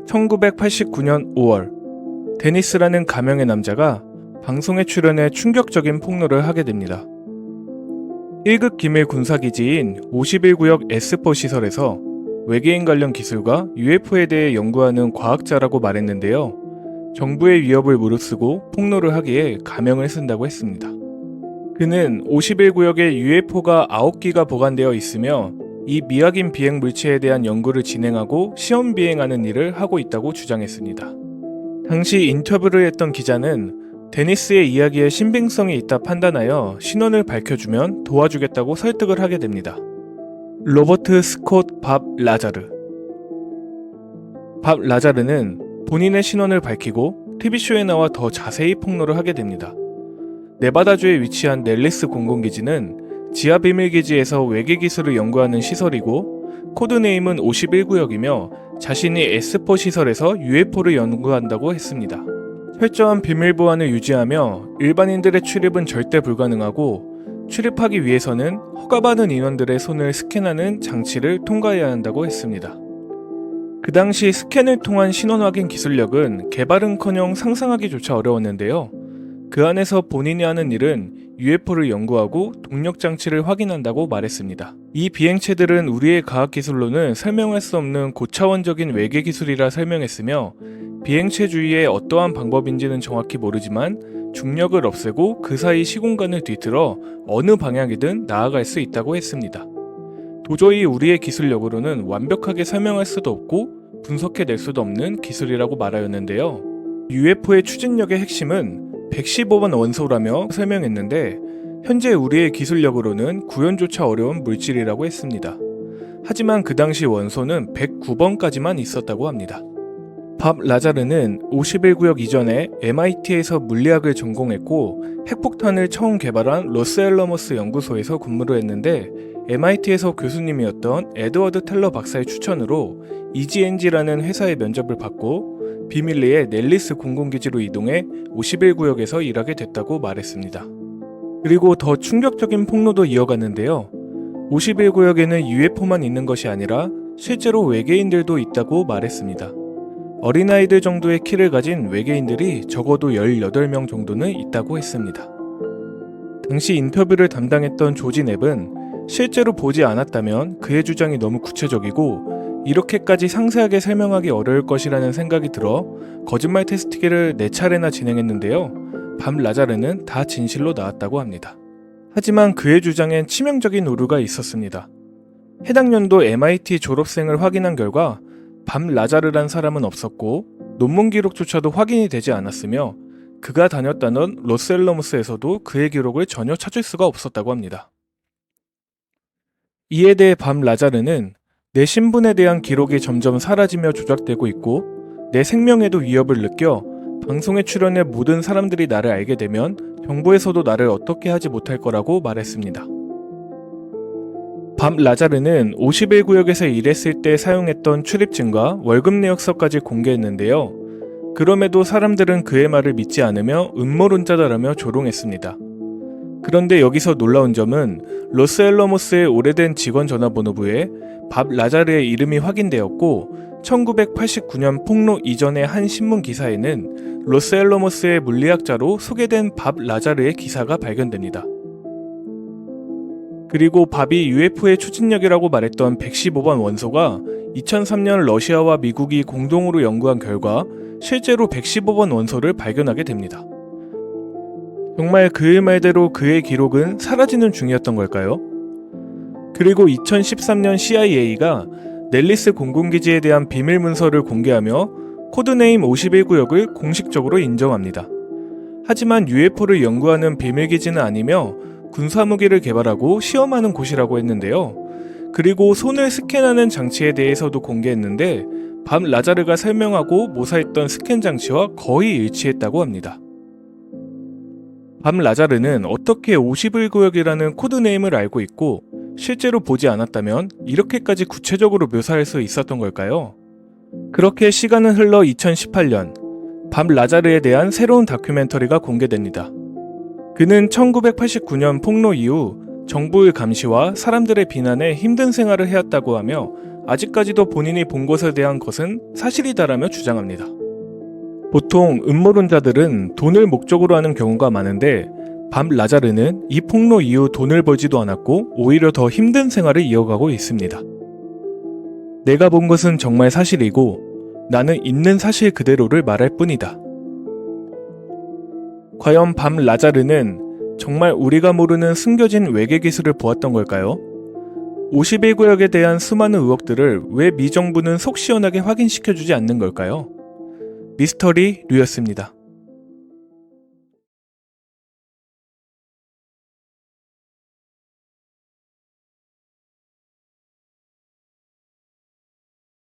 (1989년 5월) 데니스라는 가명의 남자가 방송에 출연해 충격적인 폭로를 하게 됩니다. 1급 기밀 군사기지인 51구역 에스포 시설에서 외계인 관련 기술과 UFO에 대해 연구하는 과학자라고 말했는데요. 정부의 위협을 무릅쓰고 폭로를 하기에 가명을 쓴다고 했습니다. 그는 51구역에 UFO가 9기가 보관되어 있으며 이 미확인 비행 물체에 대한 연구를 진행하고 시험 비행하는 일을 하고 있다고 주장했습니다. 당시 인터뷰를 했던 기자는 데니스의 이야기에 신빙성이 있다 판단하여 신원을 밝혀주면 도와주겠다고 설득을 하게 됩니다. 로버트 스콧 밥 라자르. 밥 라자르는 본인의 신원을 밝히고 TV쇼에 나와 더 자세히 폭로를 하게 됩니다. 네바다주에 위치한 넬리스 공군기지는 지하 비밀기지에서 외계 기술을 연구하는 시설이고 코드네임은 51구역이며 자신이 에스포 시설에서 UFO를 연구한다고 했습니다. 철저한 비밀 보안을 유지하며 일반인들의 출입은 절대 불가능하고 출입하기 위해서는 허가받은 인원들의 손을 스캔하는 장치를 통과해야 한다고 했습니다. 그 당시 스캔을 통한 신원 확인 기술력은 개발은커녕 상상하기조차 어려웠는데요. 그 안에서 본인이 하는 일은 UFO를 연구하고 동력 장치를 확인한다고 말했습니다. 이 비행체들은 우리의 과학기술로는 설명할 수 없는 고차원적인 외계 기술이라 설명했으며 비행체 주위에 어떠한 방법인지는 정확히 모르지만 중력을 없애고 그 사이 시공간을 뒤틀어 어느 방향이든 나아갈 수 있다고 했습니다. 도저히 우리의 기술력으로는 완벽하게 설명할 수도 없고 분석해낼 수도 없는 기술이라고 말하였는데요. UFO의 추진력의 핵심은 115번 원소라며 설명했는데 현재 우리의 기술력으로는 구현조차 어려운 물질이라고 했습니다. 하지만 그 당시 원소는 109번까지만 있었다고 합니다. 밥 라자르는 51구역 이전에 MIT에서 물리학을 전공했고 핵폭탄을 처음 개발한 로스앨러머스 연구소에서 근무를 했는데 MIT에서 교수님이었던 에드워드 텔러 박사의 추천으로 EGNG라는 회사의 면접을 받고 비밀리에 넬리스 공군기지로 이동해 51구역에서 일하게 됐다고 말했습니다. 그리고 더 충격적인 폭로도 이어갔는데요. 51구역에는 UFO만 있는 것이 아니라 실제로 외계인들도 있다고 말했습니다. 어린아이들 정도의 키를 가진 외계인들이 적어도 18명 정도는 있다고 했습니다. 당시 인터뷰를 담당했던 조지 넵은 실제로 보지 않았다면 그의 주장이 너무 구체적이고 이렇게까지 상세하게 설명하기 어려울 것이라는 생각이 들어 거짓말 테스트기를 4차례나 진행했는데요. 밥 라자르는 다 진실로 나왔다고 합니다. 하지만 그의 주장엔 치명적인 오류가 있었습니다. 해당 연도 MIT 졸업생을 확인한 결과 밥 라자르란 사람은 없었고 논문 기록조차도 확인이 되지 않았으며 그가 다녔다던 로스앨러머스에서도 그의 기록을 전혀 찾을 수가 없었다고 합니다. 이에 대해 밥 라자르는 내 신분에 대한 기록이 점점 사라지며 조작되고 있고 내 생명에도 위협을 느껴 방송에 출연해 모든 사람들이 나를 알게 되면 정부에서도 나를 어떻게 하지 못할 거라고 말했습니다. 밥 라자르는 51구역에서 일했을 때 사용했던 출입증과 월급 내역서까지 공개했는데요. 그럼에도 사람들은 그의 말을 믿지 않으며 음모론자다라며 조롱했습니다. 그런데 여기서 놀라운 점은 로스앨러머스의 오래된 직원 전화번호부에 밥 라자르의 이름이 확인되었고 1989년 폭로 이전의 한 신문 기사에는 로스앨러머스의 물리학자로 소개된 밥 라자르의 기사가 발견됩니다. 그리고 밥이 UFO의 추진력이라고 말했던 115번 원소가 2003년 러시아와 미국이 공동으로 연구한 결과 실제로 115번 원소를 발견하게 됩니다. 정말 그의 말대로 그의 기록은 사라지는 중이었던 걸까요? 그리고 2013년 CIA가 넬리스 공군기지에 대한 비밀 문서를 공개하며 코드네임 51구역을 공식적으로 인정합니다. 하지만 UFO를 연구하는 비밀기지는 아니며 군사무기를 개발하고 시험하는 곳이라고 했는데요. 그리고 손을 스캔하는 장치에 대해서도 공개했는데 밥 라자르가 설명하고 모사했던 스캔 장치와 거의 일치했다고 합니다. 밥 라자르는 어떻게 51구역이라는 코드네임을 알고 있고 실제로 보지 않았다면 이렇게까지 구체적으로 묘사할 수 있었던 걸까요? 그렇게 시간은 흘러 2018년 밥 라자르에 대한 새로운 다큐멘터리가 공개됩니다. 그는 1989년 폭로 이후 정부의 감시와 사람들의 비난에 힘든 생활을 해왔다고 하며 아직까지도 본인이 본 것에 대한 것은 사실이다라며 주장합니다. 보통 음모론자들은 돈을 목적으로 하는 경우가 많은데 밤 라자르는 이 폭로 이후 돈을 벌지도 않았고 오히려 더 힘든 생활을 이어가고 있습니다. 내가 본 것은 정말 사실이고 나는 있는 사실 그대로를 말할 뿐이다. 과연 밤 라자르는 정말 우리가 모르는 숨겨진 외계 기술을 보았던 걸까요? 51구역에 대한 수많은 의혹들을 왜 미 정부는 속 시원하게 확인시켜주지 않는 걸까요? 미스터리 류였습니다.